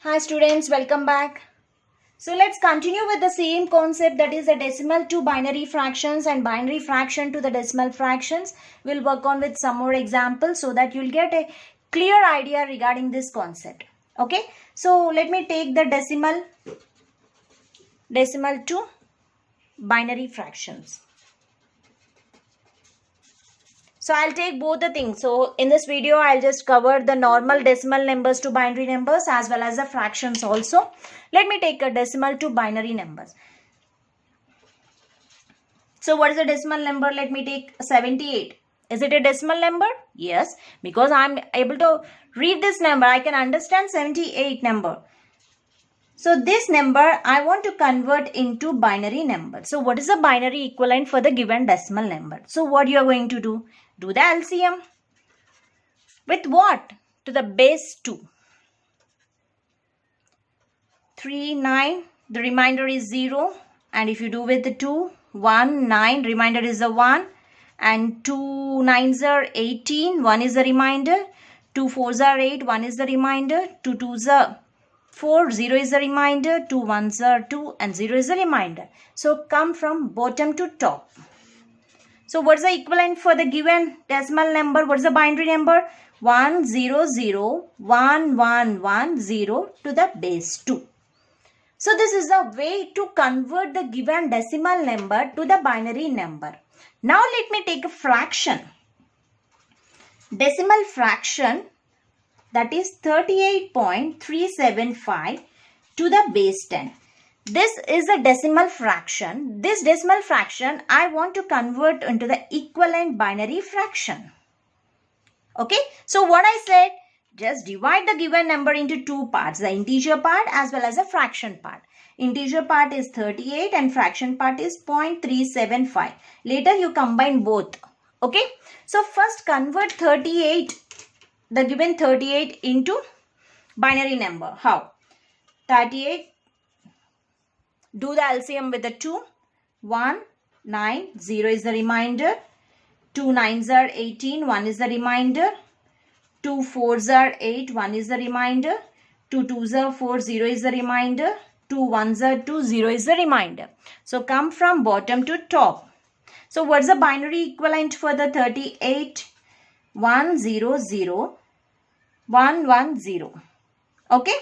Hi students, welcome back. So let's continue with the same concept, that is the decimal to binary fractions and binary fraction to the decimal fractions. We'll work on with some more examples so that you'll get a clear idea regarding this concept. Okay, so let me take the decimal to binary fractions. So I'll take both the things. So in this video, I'll just cover the normal decimal numbers to binary numbers as well as the fractions also. Let me take a decimal to binary numbers. So what is the decimal number? Let me take 78. Is it a decimal number? Yes, because I'm able to read this number. I can understand 78 number. So this number I want to convert into binary number. So what is the binary equivalent for the given decimal number? So what you are going to do? Do the LCM. With what? To the base 2. 3, 9. The remainder is 0. And if you do with the 2, 1, 9. Remainder is a 1. And 2 9s are 18. 1 is the remainder. 2 4s are 8. 1 is the remainder. 2 2s are 4. 0 is the remainder. 2 1s are 2. And 0 is the remainder. So come from bottom to top. So what is the equivalent for the given decimal number? What is the binary number? 1 0 0 1 1 1 0 to the base 2. So this is the way to convert the given decimal number to the binary number. Now let me take a fraction. Decimal fraction, that is 38.375 to the base 10. This is a decimal fraction. This decimal fraction I want to convert into the equivalent binary fraction. Okay, so what I said, just divide the given number into two parts, the integer part as well as the fraction part. Integer part is 38 and fraction part is 0.375. Later you combine both. Okay, so first convert 38, the given 38 into binary number. How? 38. Do the LCM with the 2. 1, 9, 0 is the remainder. 2 9s are 18, 1 is the remainder. 2 4s are 8, 1 is the remainder. 2 2s are 4, 0 is the remainder. 2 1s are 2, 0 is the remainder. So come from bottom to top. So what's the binary equivalent for the 38? 1 0 0 1 1 0. Okay.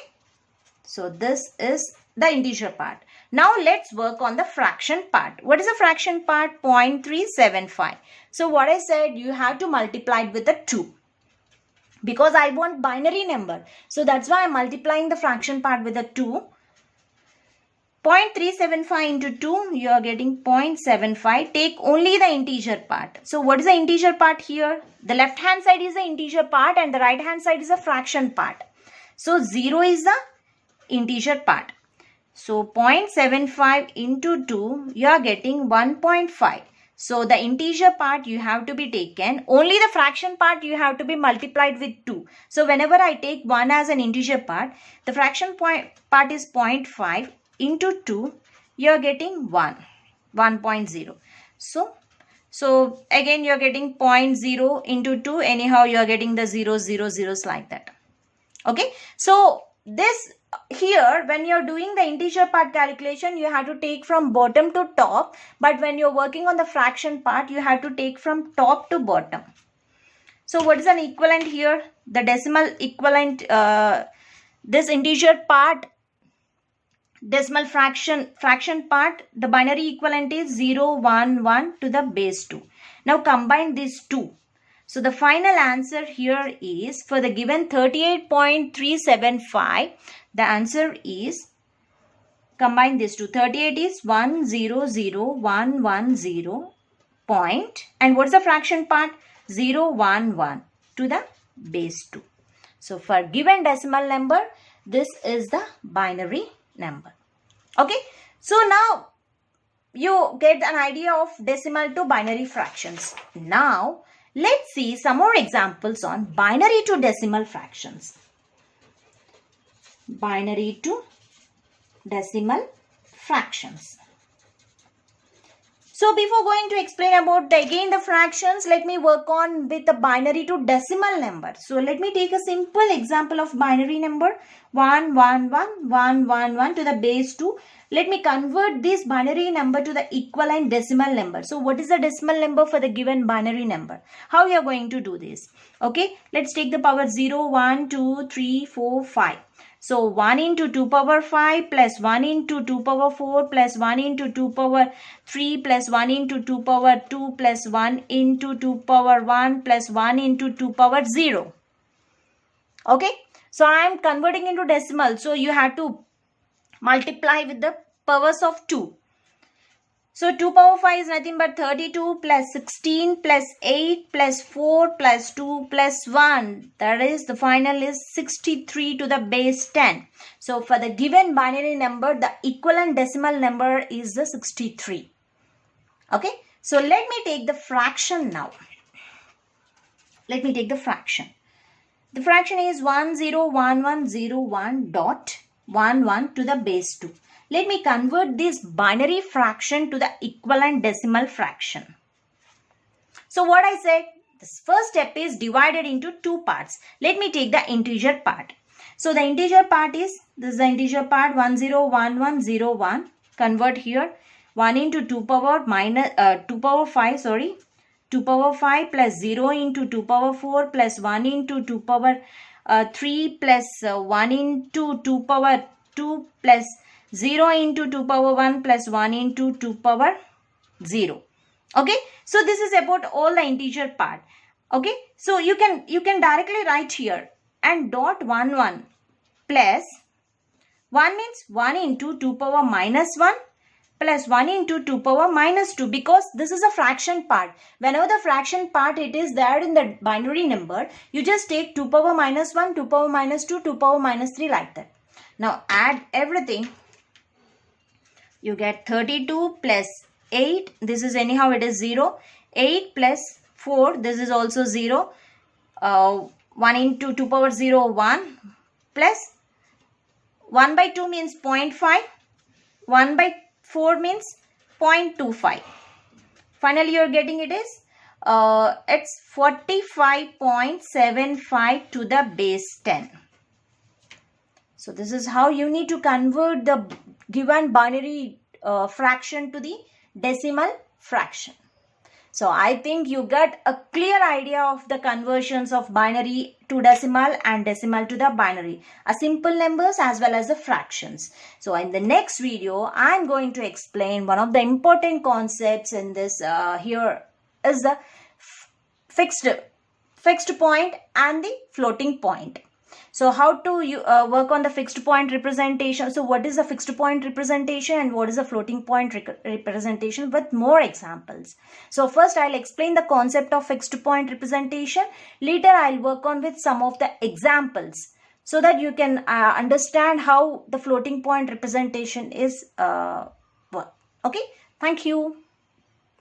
So this is the integer part. Now let's work on the fraction part. What is the fraction part? 0.375. So what I said, you have to multiply it with a 2. Because I want binary number. So that's why I'm multiplying the fraction part with a 2. 0.375 into 2, you are getting 0.75. Take only the integer part. So what is the integer part here? The left hand side is the integer part and the right hand side is the fraction part. So 0 is the integer part. So 0.75 into 2, you are getting 1.5. So the integer part you have to be taken. Only the fraction part you have to be multiplied with 2. So whenever I take 1 as an integer part, the fraction part is 0.5 into 2, you are getting 1.0. So again you are getting 0.0 into 2. Anyhow you are getting the 0 0 zeros like that. Okay. So this here, when you're doing the integer part calculation, you have to take from bottom to top. But when you're working on the fraction part, you have to take from top to bottom. So what is an equivalent here? The decimal equivalent, this integer part, decimal fraction part, the binary equivalent is 0 1 1 to the base 2. Now combine these two. So the final answer here is, for the given 38.375, the answer is, combine these two. 38 is 100,110 point. And what's the fraction part? 011 to the base 2. So for given decimal number, this is the binary number. Okay. So now you get an idea of decimal to binary fractions. Now let's see some more examples on binary to decimal fractions. Binary to decimal fractions. So before going to explain about the fractions, let me work on with the binary to decimal number. So let me take a simple example of binary number 1 1 1 1 1 1 to the base 2. Let me convert this binary number to the equivalent decimal number. So what is the decimal number for the given binary number? How we are going to do this? Okay, let's take the power 0, 1, 2, 3, 4, 5. So 1 into 2 power 5 plus 1 into 2 power 4 plus 1 into 2 power 3 plus 1 into 2 power 2 plus 1 into 2 power 1 plus 1 into 2 power 0. Okay. So I am converting into decimal. So you have to multiply with the powers of 2. So 2 power 5 is nothing but 32 plus 16 plus 8 plus 4 plus 2 plus 1. That is, the final is 63 to the base 10. So for the given binary number, the equivalent decimal number is the 63. Okay. So let me take the fraction now. Let me take the fraction. The fraction is 101101 dot 11 to the base 2. Let me convert this binary fraction to the equivalent decimal fraction. So what I said, this first step is divided into two parts. Let me take the integer part. So the integer part is, this is the integer part 101101. Convert here 1 into 2 power minus 2 power 5, sorry. 2 power 5 plus 0 into 2 power 4 plus 1 into 2 power 3 plus 1 into 2 power 2 plus 0 into 2 power 1 plus 1 into 2 power 0. Okay. So this is about all the integer part. Okay. So you can directly write here and dot 1 1 plus 1 means 1 into 2 power minus 1 plus 1 into 2 power minus 2, because this is a fraction part. Whenever the fraction part it is there in the binary number, you just take 2 power minus 1, 2 power minus 2, 2 power minus 3 like that. Now add everything. You get 32 plus 8. This is anyhow it is 0. 8 plus 4. This is also 0. 1 into 2 power 0, 1 plus 1 by 2 means 0.5. 1 by 4 means 0.25. Finally, you are getting it is it's 45.75 to the base 10. So this is how you need to convert the given binary fraction to the decimal fraction. So I think you got a clear idea of the conversions of binary to decimal and decimal to the binary, simple numbers as well as the fractions. So in the next video, I am going to explain one of the important concepts in this. Here is the fixed point and the floating point. So how to work on the fixed point representation. So what is the fixed point representation and what is the floating point representation with more examples. So first I'll explain the concept of fixed point representation. Later I'll work on with some of the examples so that you can understand how the floating point representation is work. Okay. Thank you.